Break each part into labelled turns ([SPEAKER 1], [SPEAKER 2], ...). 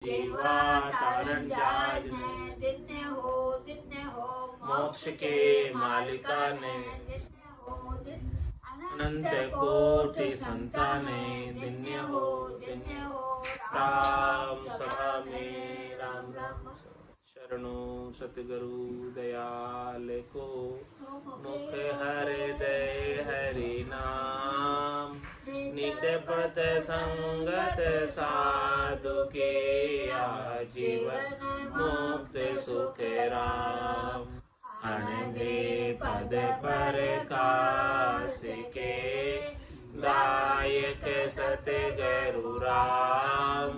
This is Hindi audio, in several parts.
[SPEAKER 1] जेवा तारण जाने दिन्य हो मोक्ष के मालिका ने अनंत कोटि संताने दिन्य हो राम सभा में राम राम शरणो सतगुरु दयाल को मुख हृदय हरि नाम नित्य पथ संगत साधु के आजीवन मुक्त सुख राम अनबे पद पर काश के दायक सतगुरु राम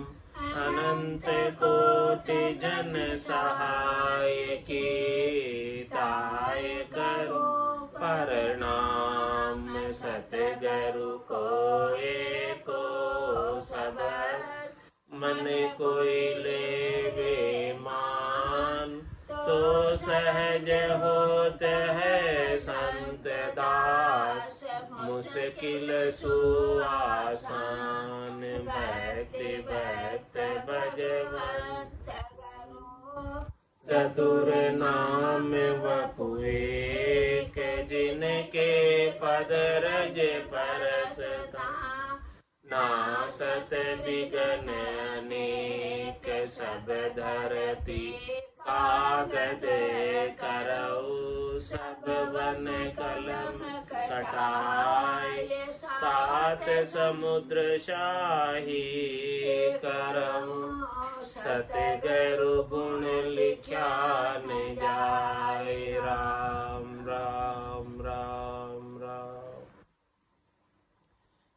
[SPEAKER 1] अनंत कोटि जन सहाय की ताय करो प्रणाम सतगुरु को एको सबद मन कोई लेवे मान तो सहज होत है संत दास मुश्किल सुआसान भक्ति भक्त भगवंत चतुर नाम वपुए के जिनके पद रज परसता नासत विघ्न अनेक सब धरती कागद करऊ सब वन कलम कटाय सात समुद्र शाही करऊ सतगुरु गुण लिख्या न जाय राम राम राम राम।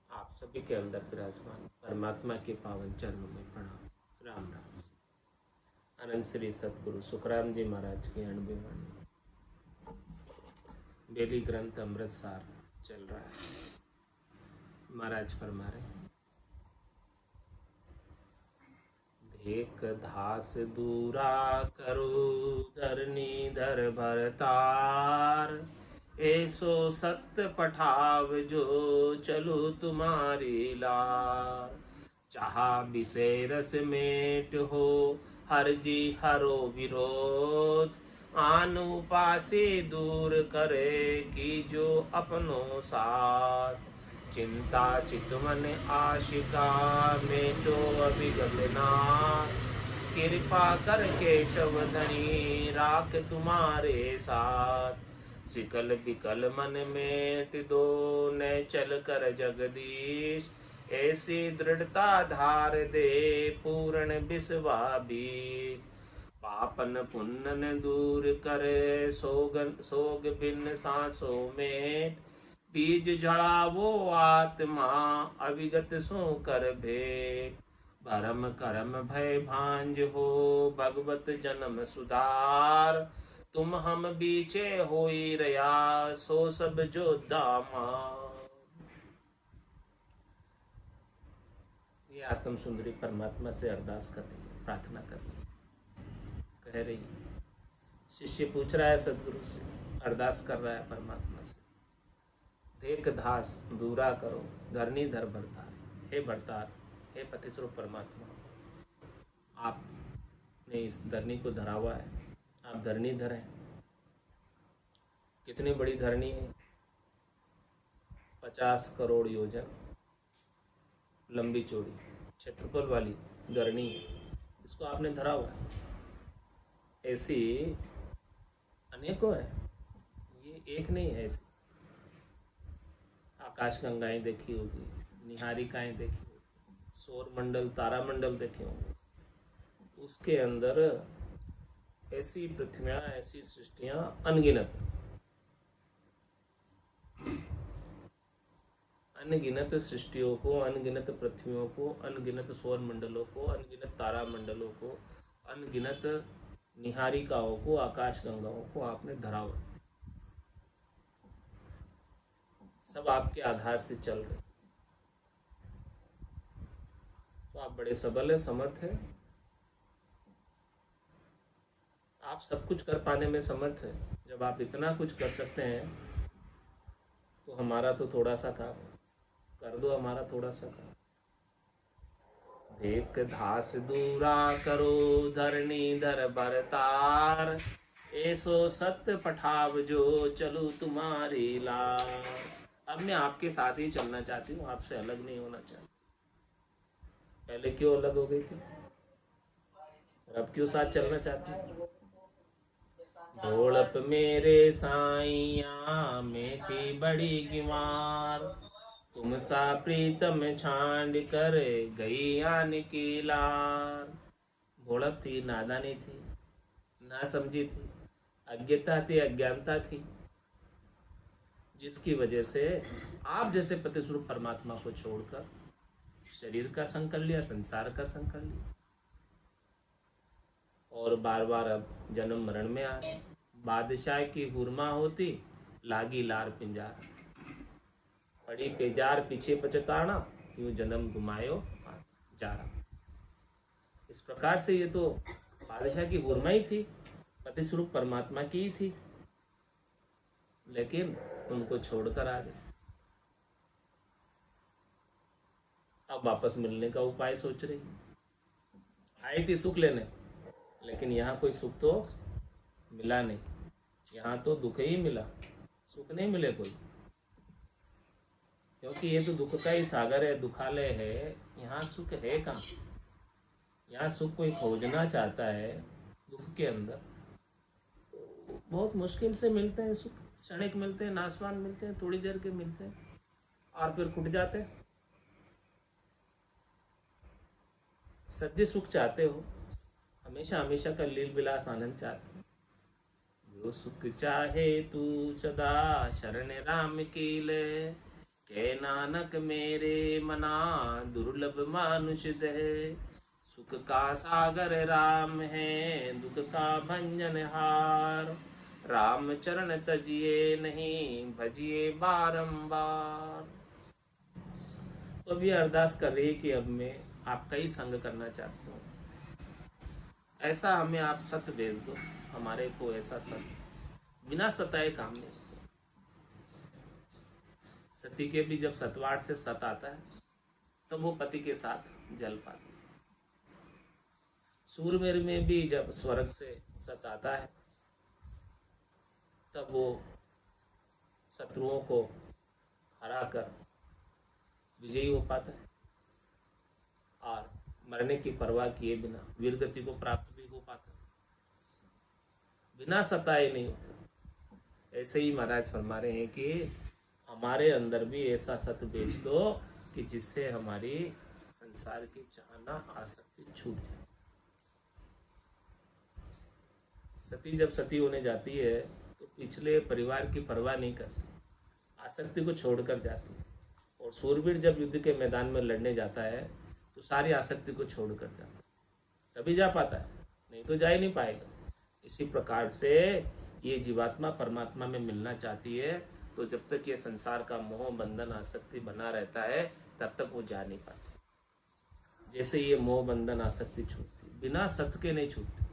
[SPEAKER 1] आप सभी के अंदर विराजमान परमात्मा के पावन चरणों में प्रणाम। राम राम। अनंत श्री सतगुरु सुखराम जी महाराज की अणबी वाणी बेली ग्रंथ अमृतसार चल रहा है। महाराज फरमा रहे एक धास दूरा करू धरनी धर भरतार ऐसो सत्य पठाव जो चलो तुम्हारी लार चाहा विषय रस मेट हो हर जी हरो विरोध आन उपासे दूर करे की जो अपनो साथ चिंता चितवन आशिका में तो अभिगत नाथ कृपा कर केशव धनी राख तुम्हारे साथ सिकल विकल मन मेट दो न चल कर जगदीश ऐसी दृढ़ता धार दे पूर्ण विश्वाबीज पापन पुण्यन दूर करे सोग भिन्न सांसों में बीज जड़ावो आत्मा अविगत सो कर भेद भरम करम भय भांज हो भगवत जन्म सुधार तुम हम बीचे होई रया सो सब जो दामा। ये आत्म सुंदरी परमात्मा से अरदास कर रही है, प्रार्थना कर रही है, कह रही है। शिष्य पूछ रहा है सदगुरु से, अरदास कर रहा है परमात्मा से, देख धास दूरा करो धरनी धर भरतार। हे भरतार, हे पतिस्वरूप परमात्मा, आपने इस धरनी को धरा हुआ है, आप धरनी धर हैं। कितनी बड़ी धरनी है, 50 करोड़ योजन लंबी चौड़ी क्षेत्रफल वाली धरनी है, इसको आपने धरा हुआ है। ऐसी अनेकों है, ये एक नहीं है। ऐसी आकाश गंगाएं देखी होगी, निहारिकाएं देखी होगी, सौर मंडल तारा मंडल देखे होंगे, उसके अंदर ऐसी पृथ्वियां ऐसी सृष्टियां अनगिनत अनगिनत सृष्टियों को, अनगिनत पृथ्वियों को, अनगिनत सौर मंडलों को, अनगिनत तारा मंडलों को, अनगिनत निहारिकाओं को, आकाश गंगाओं को आपने धरा हुआ। सब आपके आधार से चल रहे, तो आप बड़े सबल है, समर्थ है, आप सब कुछ कर पाने में समर्थ है। जब आप इतना कुछ कर सकते हैं तो हमारा तो थोड़ा सा काम है, कर दो हमारा थोड़ा सा काम। देख धास दूरा करो, धरणी धर बरतार, ऐसो सत्य पठाव जो चलू तुम्हारी लार। अब मैं आपके साथ ही चलना चाहती हूँ, आपसे अलग नहीं होना चाहती। पहले क्यों अलग हो गई थी और अब क्यों साथ चलना चाहती हूँ? ढोलप मेरे साइया में थी बड़ी गिमार, तुम सा प्रीतम छांड कर गई आन की लार। भोड़प थी, नादानी थी, ना समझी थी, अज्ञता थी, अज्ञानता थी, जिसकी वजह से आप जैसे पति स्वरूप परमात्मा को छोड़कर शरीर का संग कर लिया, संसार का संग कर लिया, और बार बार अब जन्म मरण में आ रहे। बादशाह की हुरमा होती, लागी लार पिंजार, पड़ी पेजार पीछे पचताना, यूं जन्म घुमायो जा रहा। इस प्रकार से ये तो बादशाह की हुरमा ही थी, पति स्वरूप परमात्मा की ही थी, लेकिन उनको छोड़कर आ गए। अब वापस मिलने का उपाय सोच रही। आई थी सुख लेने, लेकिन यहाँ कोई सुख तो मिला नहीं, यहाँ तो दुख ही मिला, सुख नहीं मिले कोई, क्योंकि ये तो दुख का ही सागर है, दुखालय है। यहाँ सुख है कहाँ? यहाँ सुख कोई खोजना चाहता है दुख के अंदर, तो बहुत मुश्किल से मिलते हैं सुख, क्षणिक मिलते हैं, नासवान मिलते हैं, थोड़ी देर के मिलते हैं और फिर खुट जाते हैं। सद्य सुख चाहते हो, हमेशा हमेशा का लील विलास आनंद चाहते हो, जो सुख चाहे तू सदा शरण राम की ले, के नानक मेरे मना दुर्लभ मानुष दे। सुख का सागर राम है, दुख का भंजन हार, राम चरण तजिए नहीं भजिए बारंबार। तो अभी अरदास कर रही है कि अब मैं आपका ही संग करना चाहती हूँ, ऐसा हमें आप सत्य भेज दो, हमारे को ऐसा सत्य बिना सताए काम नहीं होता। सती के भी जब सतवाट से सत आता है तब वो पति के साथ जल पाती है। सूरमेर में भी जब स्वर्ग से सत आता है तब वो शत्रुओं को हराकर विजयी हो पाता है और मरने की परवाह किए बिना वीरगति को प्राप्त भी हो पाता है, बिना सताए नहीं होता। ऐसे ही महाराज फरमा रहे हैं कि हमारे अंदर भी ऐसा सत्य भेज दो कि जिससे हमारी संसार की चाहना आसक्ति छूट जाए। सती जब सती होने जाती है तो पिछले परिवार की परवाह नहीं करती, आसक्ति को छोड़कर जाती है। और सूरवीर जब युद्ध के मैदान में लड़ने जाता है तो सारी आसक्ति को छोड़कर जाता है, तभी जा पाता है, नहीं तो जा ही नहीं पाएगा। इसी प्रकार से ये जीवात्मा परमात्मा में मिलना चाहती है, तो जब तक ये संसार का मोह बंधन आसक्ति बना रहता है तब तक वो जा नहीं पाती। जैसे ये मोह बंधन आसक्ति छूटती, बिना सत्य के नहीं छूटती।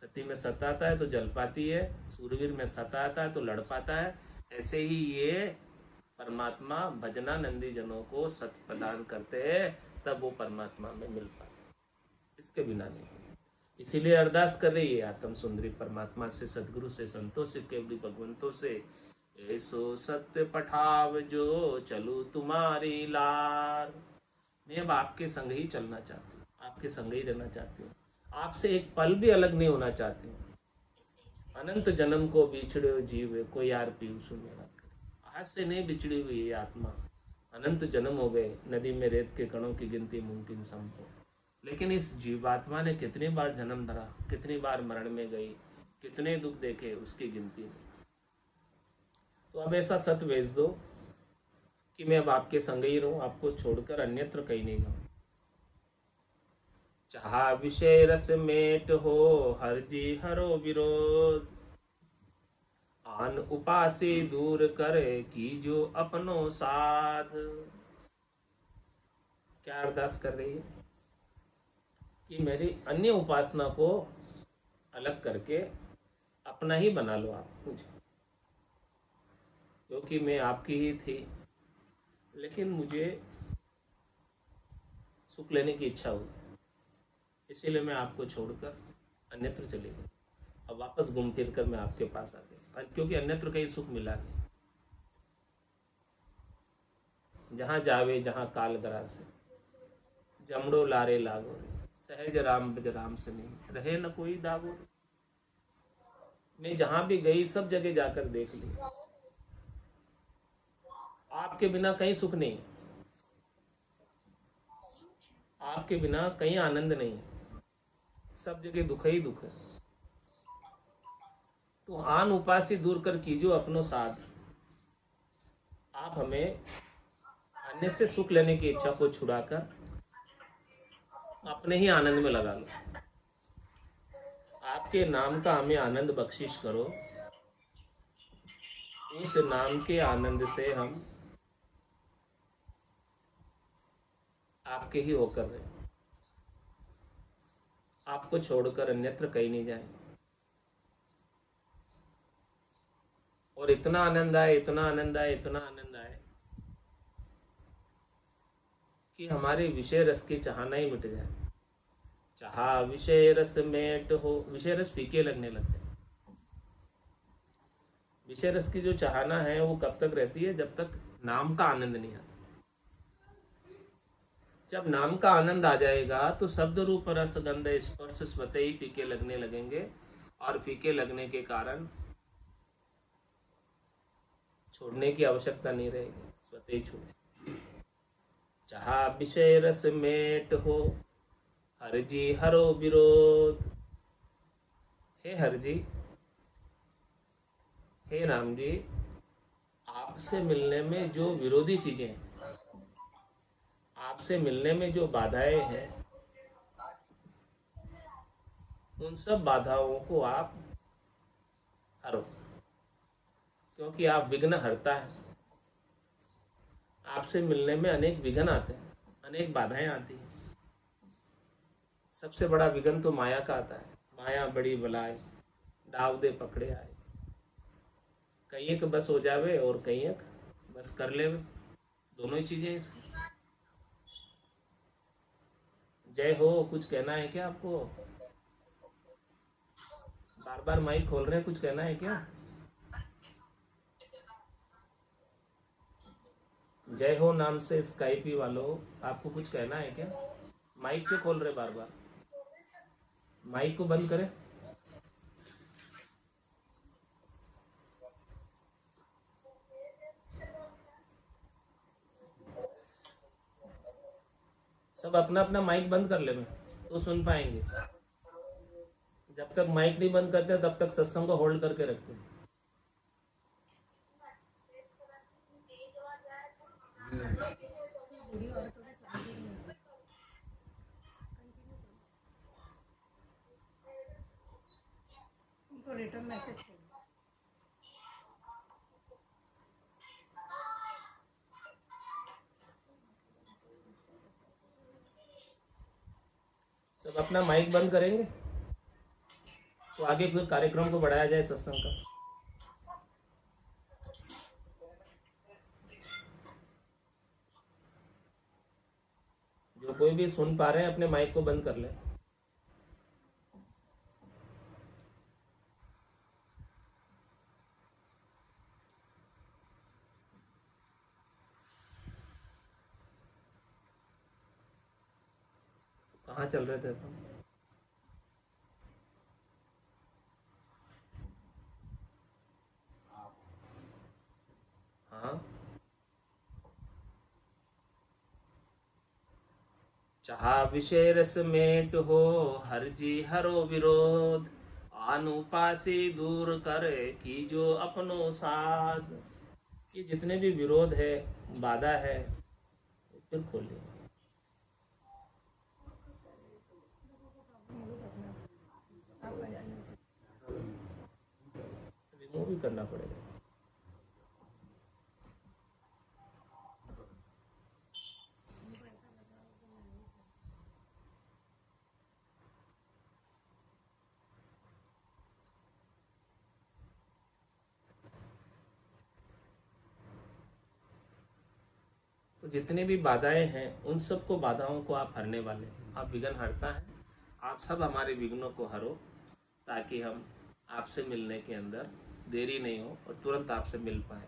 [SPEAKER 1] सती में सत आता है तो जल पाती है, सूरवीर में सत आता है तो लड़ पाता है। ऐसे ही ये परमात्मा भजनानंदी जनों को सत्य प्रदान करते हैं, तब वो परमात्मा में मिल पाते, इसके बिना नहीं। इसीलिए अरदास कर रही है आत्म सुंदरी परमात्मा से, सदगुरु से, संतों से, केवली भगवंतों से, ऐसो सत्य पठाव जो चलू तुम्हारी लार। मैं अब आपके संग ही चलना चाहती हूँ, आपके संग ही रहना चाहती हूँ, आपसे एक पल भी अलग नहीं होना चाहती हूँ। अनंत जन्म को बिछड़े हो जीव को यार पीयूष मेरा, आज से नहीं बिछड़ी हुई ये आत्मा, अनंत जन्म हो गए, नदी में रेत के कणों की गिनती मुमकिन संभव। लेकिन इस जीवात्मा ने कितनी बार जन्म धरा, कितनी बार मरण में गई, कितने दुख देखे, उसकी गिनती नहीं। तो अब ऐसा सत्य भेज दो कि मैं अब आपके संग ही रहूं, आपको छोड़कर अन्यत्र कहीं नहीं जाऊं। चाहा विषय रस मेट हो, हर जी हरो विरोध, आन उपासी दूर करे की जो अपनो साध। क्या अरदास कर रही है कि मेरी अन्य उपासना को अलग करके अपना ही बना लो आप मुझे, क्योंकि मैं आपकी ही थी, लेकिन मुझे सुख लेने की इच्छा हुई, इसीलिए मैं आपको छोड़कर अन्यत्र चली गई। अब वापस घूम फिर कर मैं आपके पास आ गई, क्योंकि अन्यत्र कहीं सुख मिला नहीं। जहाँ जावे जहाँ काल गरासे, जमड़ो लारे लागो रे, सहज राम बज राम से नहीं रहे न कोई दागो रे। मैं जहां भी गई सब जगह जाकर देख लिया, आपके बिना कहीं सुख नहीं, आपके बिना कहीं आनंद नहीं, सब जगह दुख ही दुख है। तो आन उपासी दूर कर कीजो अपनो साथ, आप हमें अन्य से सुख लेने की इच्छा को छुड़ाकर अपने ही आनंद में लगा लो। आपके नाम का हमें आनंद बख्शिश करो, उस नाम के आनंद से हम आपके ही होकर रहे, आपको छोड़कर अन्यत्र कहीं नहीं जाए। और इतना आनंद आए, इतना आनंद आए, इतना आनंद आए कि हमारे विषय रस की चाहना ही मिट जाए। चाहा विषय रस मेट हो, विषय रस फीके लगने लगते हैं। विषय रस की जो चाहना है वो कब तक रहती है? जब तक नाम का आनंद नहीं आता। जब नाम का आनंद आ जाएगा तो शब्द रूप रस गंध स्पर्श स्वतः ही फीके लगने लगेंगे, और फीके लगने के कारण छोड़ने की आवश्यकता नहीं रहेगी, स्वतः ही छूट। चाहा विषय रस मेट हो, हर जी हरो विरोध। हे हर जी, हे राम जी, आपसे मिलने में जो विरोधी चीजें हैं, आपसे मिलने में जो बाधाएं हैं, उन सब बाधाओं को आप हरो, क्योंकि आप विघ्न हरता है। आपसे मिलने में अनेक विघ्न आते हैं, अनेक बाधाएं आती हैं। सबसे बड़ा विघ्न तो माया का आता है। माया बड़ी बलाए, डाव दे पकड़े आए। कहीं एक बस हो जावे और कहीं एक बस कर ले, दोनों ही चीजें। जय हो, कुछ कहना है क्या आपको? बार बार माइक खोल रहे हैं, कुछ कहना है क्या? जय हो नाम से स्काइपी वालों, आपको कुछ कहना है क्या? माइक क्यों खोल रहे बार बार? माइक को बंद करें। सब अपना अपना माइक बंद कर ले, में तो सुन पाएंगे। जब तक माइक नहीं बंद करते तब तक सत्संग को होल्ड करके रखते हैं।
[SPEAKER 2] उनको रिटर्न मैसेज
[SPEAKER 1] सब अपना माइक बंद करेंगे तो आगे फिर कार्यक्रम को बढ़ाया जाए सत्संग का। जो कोई भी सुन पा रहे हैं अपने माइक को बंद कर ले। कहाँ चल रहे थे अपन? हाँ, चाहा विषय रस मेट हो, हर जी हरो विरोध। अनुपासी दूर कर की जो अपनो साध। ये जितने भी विरोध है, बाधा है, फिर खोलिए, रिमूव भी करना पड़ेगा। तो जितनी भी बाधाएं हैं उन सबको बाधाओं को आप हरने वाले हैं। आप विघ्न हरता है। आप सब हमारे विघ्नों को हरो ताकि हम आपसे मिलने के अंदर देरी नहीं हो और तुरंत आपसे मिल पाए।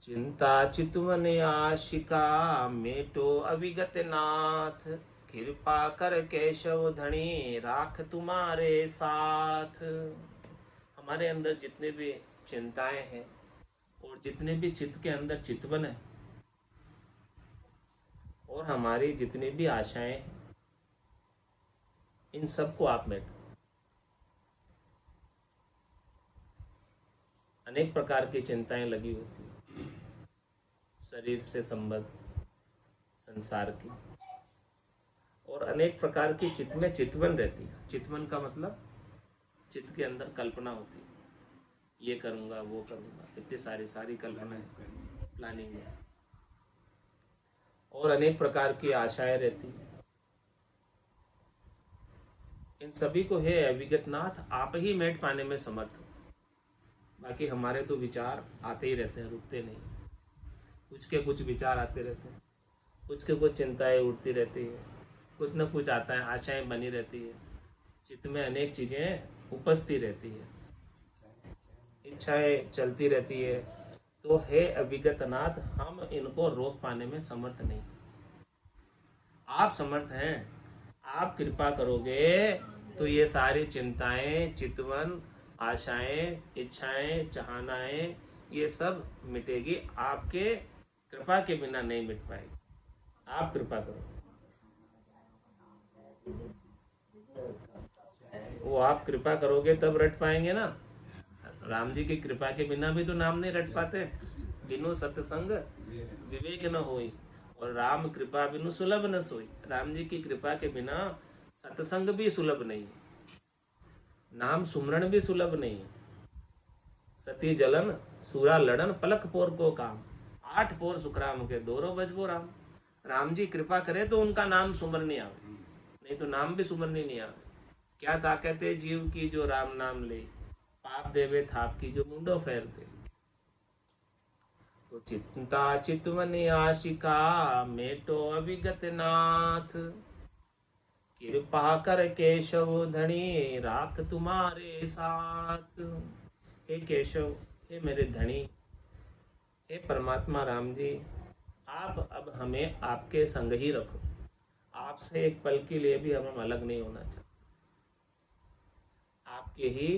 [SPEAKER 1] चिंता चितवन आशिका मेटो अविगत नाथ, कृपा कर केशव धनी राख तुम्हारे साथ। हमारे अंदर जितने भी चिंताएं हैं और जितने भी चित्त के अंदर चितवन है और हमारी जितनी भी आशाएं हैं, इन सबको आप मेटो। अनेक प्रकार की चिंताएं लगी होती है, शरीर से संबद्ध, संसार की, और अनेक प्रकार की चित्त में चितवन रहती है। चितवन का मतलब चित्त के अंदर कल्पना होती है, ये करूंगा वो करूंगा, इतनी सारी कल्पना है, प्लानिंग है, और अनेक प्रकार की आशाएं रहती है। इन सभी को हे अविगत नाथ आप ही मेट पाने में समर्थ हो। बाकी हमारे तो विचार आते ही रहते हैं, रुकते नहीं। कुछ के कुछ विचार आते रहते हैं, कुछ के कुछ चिंताएं उठती रहती है, कुछ न कुछ आता है, आशाएं बनी रहती है, चित्त में अनेक चीजें उपस्थित रहती है, इच्छाएं चलती रहती है। तो हे अविगत नाथ हम इनको रोक पाने में समर्थ नहीं। आप समर्थ हैं। आप कृपा करोगे तो ये सारी चिंताएं, चितवन, आशाएं, इच्छाएं, चाहनाएं, ये सब मिटेगी। आपके कृपा के बिना नहीं मिट पाएगी। आप कृपा करो। वो आप कृपा करोगे तब रट पाएंगे ना। राम जी की कृपा के बिना भी तो नाम नहीं रट पाते। बिनु सत्संग विवेक न होई, और राम कृपा बिनु सुलभ न सोई। राम जी की कृपा के बिना सत्संग भी सुलभ नहीं, नाम सुमरण भी सुलभ नहीं। सती जलन सूरा लड़न पलक पोर को काम, 8 पोर सुखराम के दोरो बजबो राम। राम जी कृपा करे तो उनका नाम सुमरनी आवे, नहीं तो नाम भी सुमरनी नहीं आवे। क्या ताकत है जीव की जो राम नाम ले, पाप देवे थाप की जो मुंडो फेर दे। तो चिंता चितवन आशिका मेटो अविगत नाथ, कृपा कर केशव धनी राख तुम्हारे साथ। हे केशव, हे मेरे धनी, हे परमात्मा राम जी, आप अब हमें आपके संग ही रखो। आपसे एक पल के लिए भी हम अलग नहीं होना चाहते। आपके ही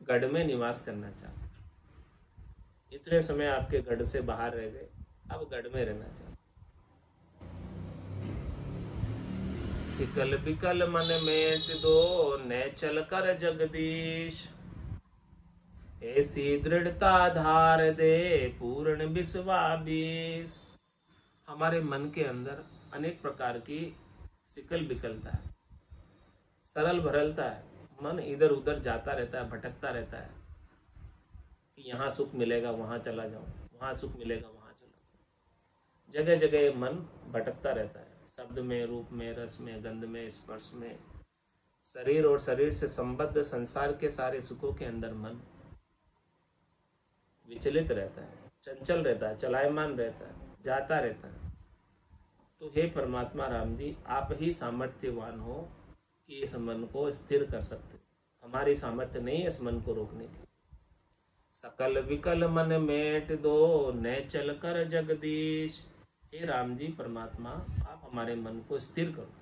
[SPEAKER 1] गढ़ में निवास करना चाहते। इतने समय आपके गढ़ से बाहर रह गए, अब गढ़ में रहना चाहते। सिकल बिकल मन में दो न चल कर जगदीश, ऐसी दृढ़ता धार दे पूर्ण विश्वास। हमारे मन के अंदर अनेक प्रकार की सिकल बिकलता है, सरल भरलता है। मन इधर उधर जाता रहता है, भटकता रहता है कि यहाँ सुख मिलेगा वहां चला जाऊं, वहां सुख मिलेगा वहां चला जाऊं। जगह जगह मन भटकता रहता है, शब्द में, रूप में, रस में, गंध में, स्पर्श में। शरीर और शरीर से संबद्ध संसार के सारे सुखों के अंदर मन विचलित रहता है, चंचल रहता है, चलायमान रहता है, जाता रहता है। तो हे परमात्मा राम जी, आप ही सामर्थ्यवान हो कि इस मन को स्थिर कर सकते। हमारी सामर्थ्य नहीं है इस मन को रोकने की। सकल विकल मन मेट दो न चल कर जगदीश। हे राम जी परमात्मा, आप हमारे मन को स्थिर करो।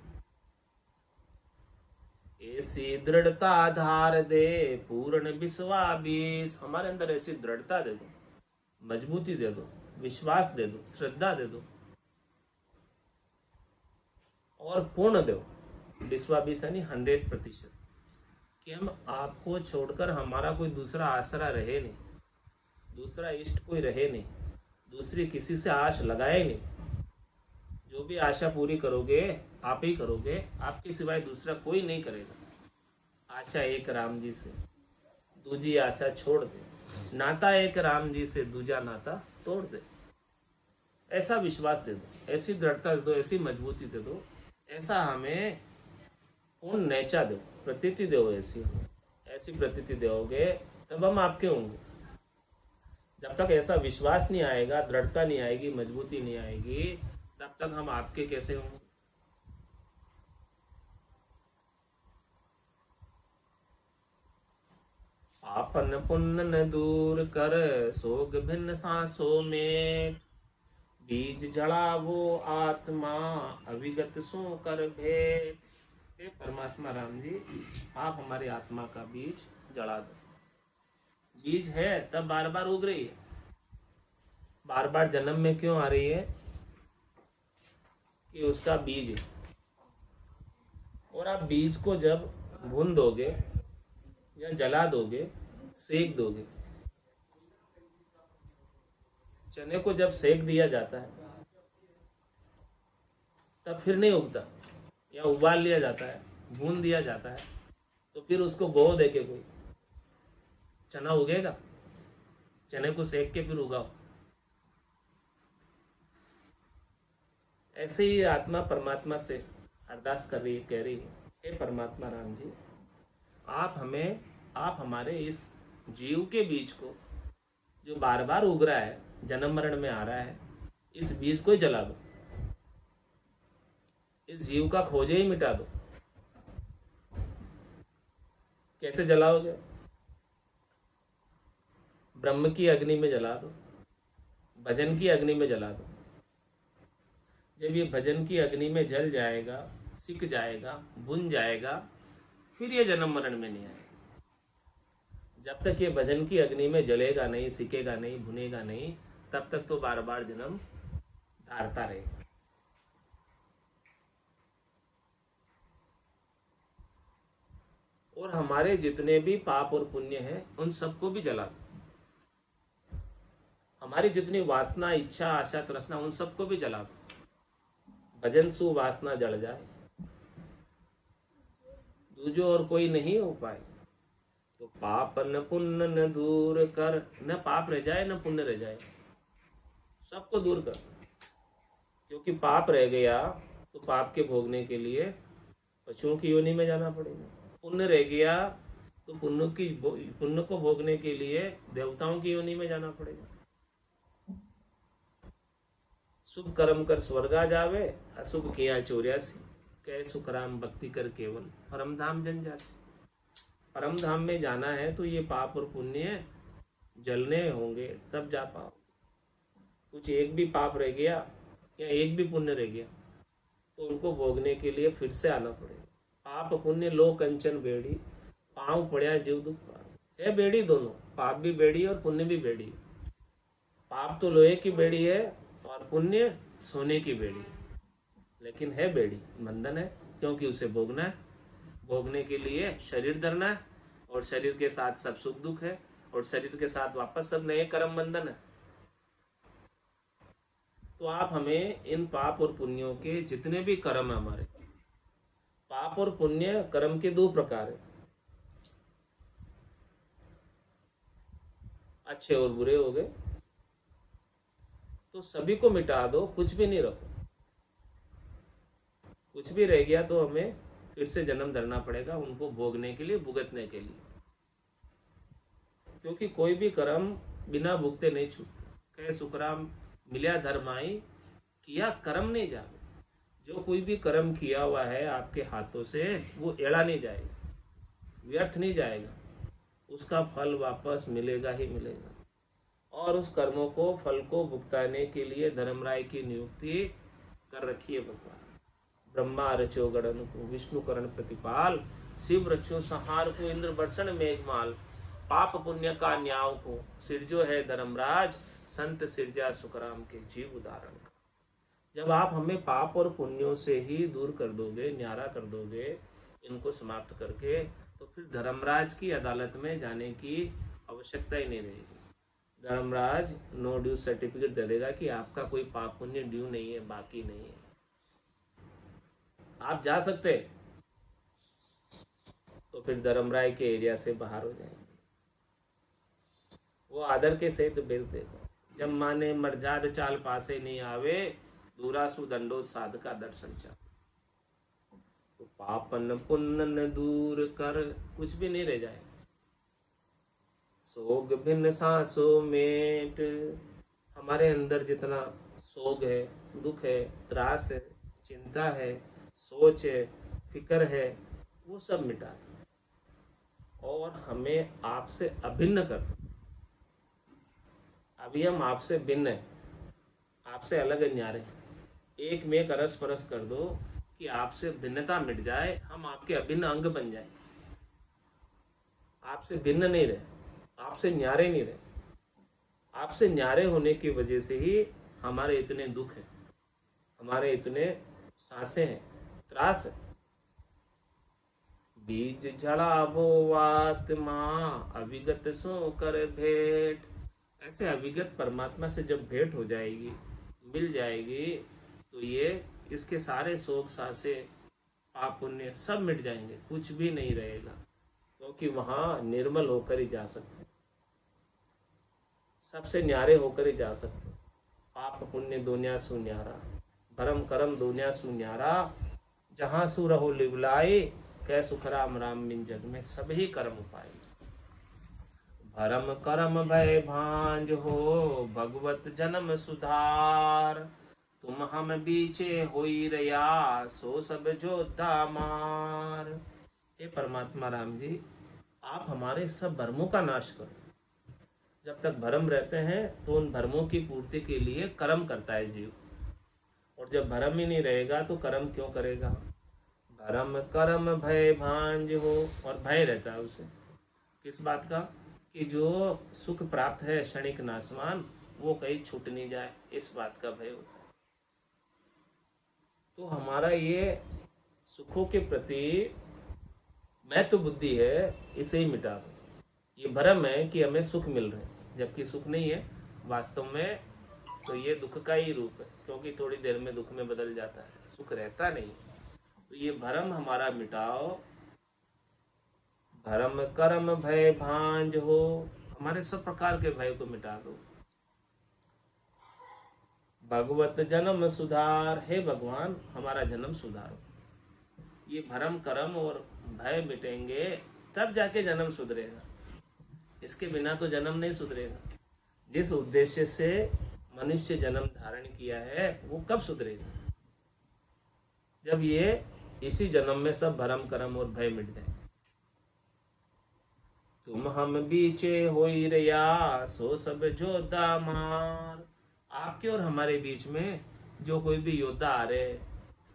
[SPEAKER 1] ऐसी दृढ़ता आधार दे पूर्ण विश्वास। हमारे अंदर ऐसी दृढ़ता दे दो, मजबूती दे दो, विश्वास दे दो, श्रद्धा दे दो और पूर्ण दो। विश्वास यानी 100%, कि हम आपको छोड़कर हमारा कोई दूसरा आसरा रहे नहीं, दूसरा इष्ट कोई रहे नहीं, दूसरी किसी से आश लगाए नहीं। जो भी आशा पूरी करोगे आप ही करोगे, आपके सिवाय दूसरा कोई नहीं करेगा। आशा एक राम जी से, दूजी आशा छोड़ दे। नाता एक राम जी से, दूजा नाता तोड़ दे। ऐसा विश्वास दे दो, ऐसी दृढ़ता दे दो, ऐसी मजबूती दे दो, ऐसा हमें पूर्ण नैचा दो, प्रतीति दो। ऐसी प्रतीति दोगे तब हम आपके होंगे। जब तक ऐसा विश्वास नहीं आएगा, दृढ़ता नहीं आएगी, मजबूती नहीं आएगी, तब तक हम आपके कैसे होंगे? आपन पुण्य न दूर कर, सोग भिन्न सांसों में, बीज जड़ा वो आत्मा, अविगत सो कर भेद। हे परमात्मा राम जी, आप हमारी आत्मा का बीज जड़ा दो। बीज है तब बार बार उग रही है, बार बार जन्म में क्यों आ रही है? कि उसका बीज है। और आप बीज को जब भून दोगे या जला दोगे, सेक दोगे, चने को जब सेक दिया जाता है तब फिर नहीं उगता, या उबाल लिया जाता है, भून दिया जाता है, तो फिर उसको बो दे के कोई चना उगेगा? चने को सेक के फिर उगाओ। ऐसे ही आत्मा परमात्मा से अरदास कर रही है, कह रही है, हे परमात्मा राम जी, आप हमारे इस जीव के बीज को, जो बार बार उग रहा है, जन्म मरण में आ रहा है, इस बीज को ही जला दो, इस जीव का खोजे ही मिटा दो। कैसे जलाओगे? ब्रह्म की अग्नि में जला दो, भजन की अग्नि में जला दो। जब ये भजन की अग्नि में जल जाएगा, सिक जाएगा, भुन जाएगा, फिर ये जन्म मरण में नहीं आएगा। जब तक ये भजन की अग्नि में जलेगा नहीं, सिकेगा नहीं, भुनेगा नहीं, तब तक तो बार बार जन्म धारता रहेगा। और हमारे जितने भी पाप और पुण्य हैं, उन सबको भी जला दो। हमारी जितनी वासना, इच्छा, आशा, तृष्णा, उन सबको भी जला दो। भजन सु वासना जल जाए, दूजो और कोई नहीं हो पाए। तो पाप न पुण्य न दूर कर, न पाप रह जाए न पुण्य रह जाए, सबको दूर कर। क्योंकि पाप रह गया तो पाप के भोगने के लिए पशुओं की योनि में जाना पड़ेगा, पुण्य रह गया तो पुण्य को भोगने के लिए देवताओं की योनि में जाना पड़ेगा। शुभ कर्म कर स्वर्गा जावे, अशुभ किया चौर्यासी, कह सुखराम भक्ति कर केवल परम धाम जन जासी। परम धाम में जाना है तो ये पाप और पुण्य जलने होंगे, तब जा पाओ। कुछ एक भी पाप रह गया या एक भी पुण्य रह गया तो उनको भोगने के लिए फिर से आना पड़ेगा। पाप पुण्य लो कंचन बेड़ी, पांव पड़या जीव दुख पार। है बेड़ी दोनों, पाप भी बेड़ी और पुण्य भी बेड़ी। पाप तो लोहे की बेड़ी है और पुण्य सोने की बेड़ी, लेकिन है बेड़ी, बंधन है, क्योंकि उसे भोगना है। भोगने के लिए शरीर धरना है, और शरीर के साथ सब सुख दुख है, और शरीर के साथ वापस सब नए कर्म बंधन है। तो आप हमें इन पाप और पुण्यों के जितने भी कर्म है हमारे, पाप और पुण्य कर्म के दो प्रकार है, अच्छे और बुरे हो गए, तो सभी को मिटा दो, कुछ भी नहीं रखो। कुछ भी रह गया तो हमें फिर से जन्म धरना पड़ेगा, उनको भोगने के लिए, भुगतने के लिए। क्योंकि कोई भी कर्म बिना भुगते नहीं छूटता। कहे सुखराम मिल्या धर्माई, किया कर्म नहीं जावे। जो कोई भी कर्म किया हुआ है आपके हाथों से, वो एड़ा नहीं जाएगा, व्यर्थ नहीं जाएगा, उसका फल वापस मिलेगा ही मिलेगा। और उस कर्मों को, फल को भुगताने के लिए धर्मराय की नियुक्ति कर रखी है भगवान। ब्रह्मा रचो गणन को, विष्णु करण प्रतिपाल, शिव रचो संहार को, इंद्र बरसन मेघमाल, पाप पुण्य का न्याव को, सिरजो है धर्मराज, संत सिरजा सुखराम के जीव उदाहरण का। जब आप हमें पाप और पुण्यों से ही दूर कर दोगे, न्यारा कर दोगे, इनको समाप्त करके, तो फिर धर्मराज की अदालत में जाने की आवश्यकता ही नहीं रहेगी। धर्मराज नो ड्यू सर्टिफिकेट दे देगा कि आपका कोई पाप पुण्य ड्यू नहीं है, बाकी नहीं है, आप जा सकते। तो फिर धर्मराय के एरिया से बाहर हो जाएंगे, वो आदर के सहित बेच देगा। जब माने मर्जाद चाल पासे नहीं आवे, दूरासु दंडोत साध का दर्शन चाहे। तो पापन पुण्य न दूर कर, कुछ भी नहीं रह जाए, सोग भिन्न सांसों मेट। हमारे अंदर जितना सोग है, दुख है, त्रास है, चिंता है, सोच है, फिक्र है, वो सब मिटा दो और हमें आपसे अभिन्न कर दो। अभी हम आपसे भिन्न है, आपसे अलग न्यारे हैं। एक में एक अरस परस कर दो कि आपसे भिन्नता मिट जाए, हम आपके अभिन्न अंग बन जाए। आपसे भिन्न नहीं रहे, आपसे न्यारे नहीं रहे। आपसे न्यारे होने की वजह से ही हमारे इतने दुख है, हमारे इतने सांसें हैं, त्रास है। बीज झड़ा वो आत्मा अविगत सो कर भेंट। ऐसे अविगत परमात्मा से जब भेंट हो जाएगी, मिल जाएगी, तो ये इसके सारे शोक सांसे पाप पुण्य सब मिट जाएंगे, कुछ भी नहीं रहेगा, क्योंकि वहां निर्मल होकर ही जा सकते, सबसे न्यारे होकर ही जा सकते। पाप पुण्य दुनिया सु न्यारा, भरम करम दुनिया सु न्यारा। जहां सु रहो लिवलाए, कै सुख राम राम बिन जग में सभी कर्म उपाय। भरम करम भय भांज हो, भगवत जन्म सुधार। तुम हम बीचे होई रया, सो सब जोधा मार। हे परमात्मा राम जी, आप हमारे सब भरमों का नाश करो। जब तक भरम रहते हैं तो उन भरमों की पूर्ति के लिए कर्म करता है जीव, और जब भरम ही नहीं रहेगा तो कर्म क्यों करेगा। भरम करम भय भांज हो, और भय रहता है उसे किस बात का, कि जो सुख प्राप्त है क्षणिक नाशवान, वो कहीं छूट नहीं जाए, इस बात का भय होता है। तो हमारा ये सुखों के प्रति महत्व बुद्धि है, इसे ही मिटा दो। ये भ्रम है कि हमें सुख मिल रहे हैं, जबकि सुख नहीं है वास्तव में, तो ये दुख का ही रूप है, क्योंकि थोड़ी देर में दुख में बदल जाता है, सुख रहता नहीं। तो ये भ्रम हमारा मिटाओ। भरम कर्म भय भांज हो, हमारे सब प्रकार के भय को मिटा दो। भगवत जन्म सुधार, हे भगवान हमारा जन्म सुधारो। ये भरम कर्म और भय मिटेंगे तब जाके जन्म सुधरेगा, इसके बिना तो जन्म नहीं सुधरेगा। जिस उद्देश्य से मनुष्य जन्म धारण किया है वो कब सुधरेगा, जब ये इसी जन्म में सब भरम कर्म और भय मिट जाए। तुम हम बीचे होई रया, सो सब जोधा मार। आपके और हमारे बीच में जो कोई भी योद्धा आ रहे,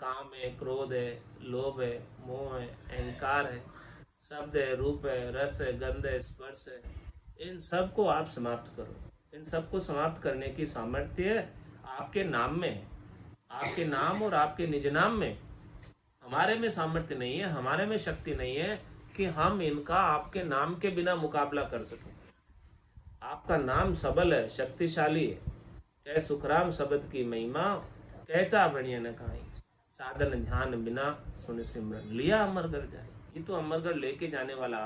[SPEAKER 1] काम है, क्रोध है, लोभ है, मोह है, अहंकार है, शब्द है, रूप है, रस है, गंध है, स्पर्श है, इन सब को आप समाप्त करो। इन सब को समाप्त करने की सामर्थ्य आपके नाम में है, आपके नाम और आपके निज नाम में। हमारे में सामर्थ्य नहीं है, हमारे में शक्ति नहीं है कि हम इनका आपके नाम के बिना मुकाबला कर सकें। आपका नाम सबल है, शक्तिशाली है। कह सुखराम शब्द की महिमा, कहता बढ़िया न कहाई। साधन ध्यान बिना सुन सिमरन, लिया अमरगढ़ जाए। ये तो अमरगढ़ लेके जाने वाला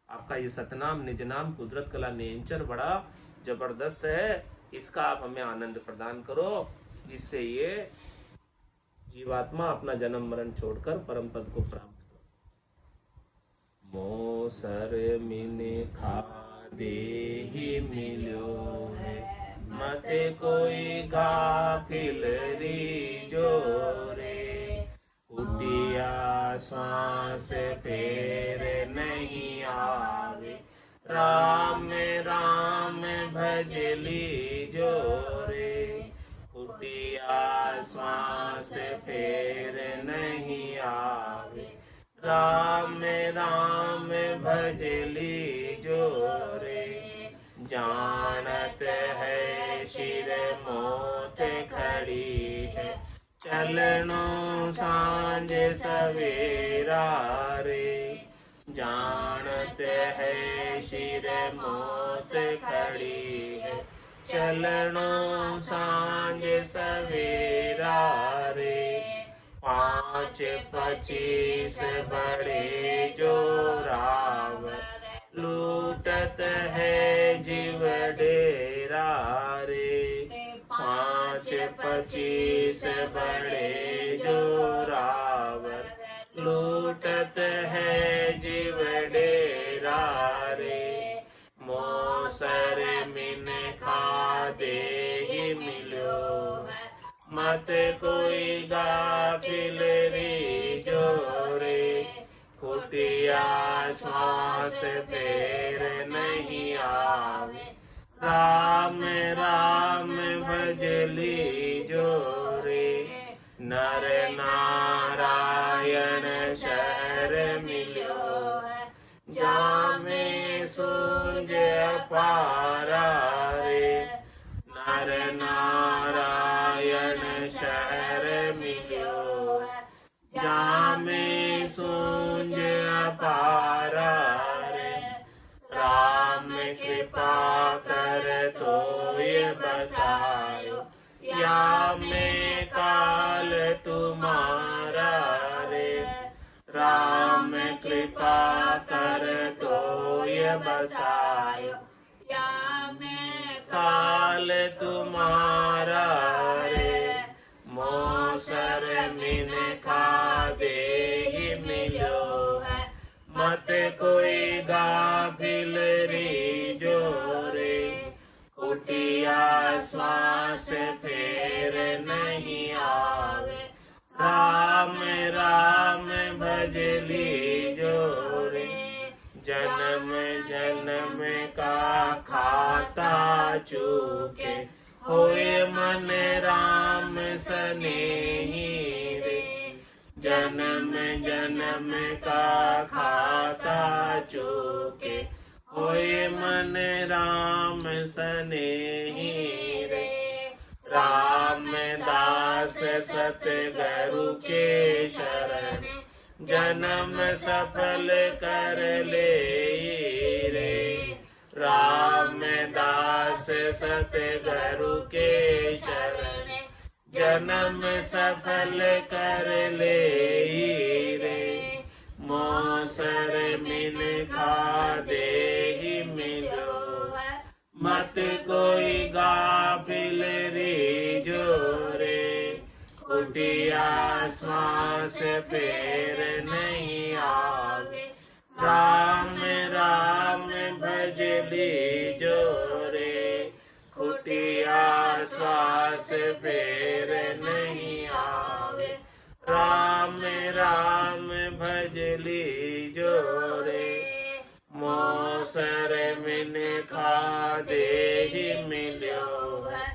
[SPEAKER 1] आपका ये सतनाम निज नाम कुदरत कला नियंचर बड़ा जबरदस्त है। इसका आप हमें आनंद प्रदान करो, जिससे ये जीवात्मा अपना जन्म मरण छोड़कर परम पद को प्राप्त करो। मोसर मिने खा देहि मिलो है, मते कोई गाफिल रीजो रे। कुटिया श्वास फेर नहीं आवे, राम राम भज लीजो रे। कुटिया श्वास फेर नहीं आवे, राम राम भज लीजो रे। जानत है शिर मोत खड़ी है, चलनो सांझ सवेरा रे। जानत है शिर मोत खड़ी है, चलनो सांझ सवेरा रे। 5 25 बड़े जोरावर, लूटत है जीव डेरा रे। 5 25 बड़े जोरावर, लूटत है जीव डेरा रे। देहि मिलो है। मत कोई गाफिल रीझो रे, कुटिया श्वास फेर नहीं आवे। राम राम भज लीजो रे, नर नारायण शर मिलो है। जामे सूझ अपारा रे, नर नारायण शर मिलो है। जामे सूझ अपारा रे, राम कृपा कर तोय बसायो। या में काल तुम्हारा रे, राम कृपा कर तोय बसायो। या में काल तुम्हारा रे, मोसर मिन खा देहि मिलो है। मत कोई गाफिल रीझो रे, कुटिया श्वास फेर नहीं आवे। राम राम भज लीजो रे, जन्म जन्म का खाता चूके। होए मन राम सनेही रे, जन्म जन्म का खाता चूके। होए मन राम सनेही रे, राम दास सतगुरु के शरण। जन्म सफल कर ले रे, राम दास सतगुरु के शरण। जन्म सफल कर ले रे, मोसर मिन खा देहि मिलो है। मत कोई गाफिल रीझो रे, कुटिया श्वास फेर नहीं आवे। राम राम भज लीजो रे, कुटिया श्वास फेर नहीं आवे। राम राम भज लीजो रे, मोसर मिन खा देहि मिलो है।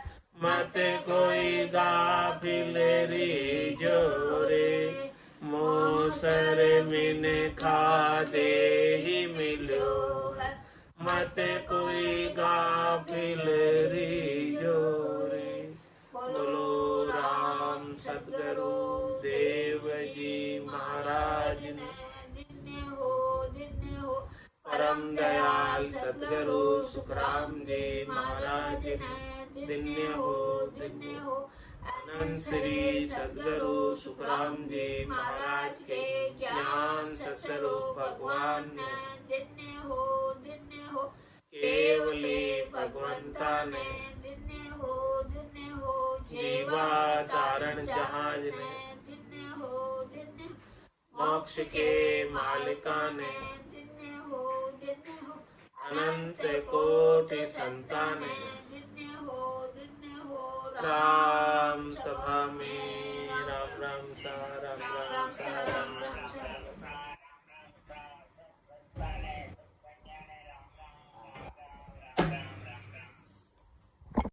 [SPEAKER 1] मत कोई गाफिल रीझो रे, मोसर मिन खा देहि मिलो है। मत कोई गाफिल रीझो रे। बोलो राम सतगुरु देव जी महाराज ने। परम दयाल सतगुरु सुखराम जी महाराज ने। धन्य हो अनंत श्री सतगुरु सुखराम जी महाराज के ज्ञान सस्वरूप भगवान ने। धन्य हो केवली भगवंता ने। धन्य हो जीवा तारण जहाज ने। धन्य हो मोक्ष के मालिका ने। धन्य हो अनंत कोटि संतान। धन्य हो राम सभा में राम राम सारा।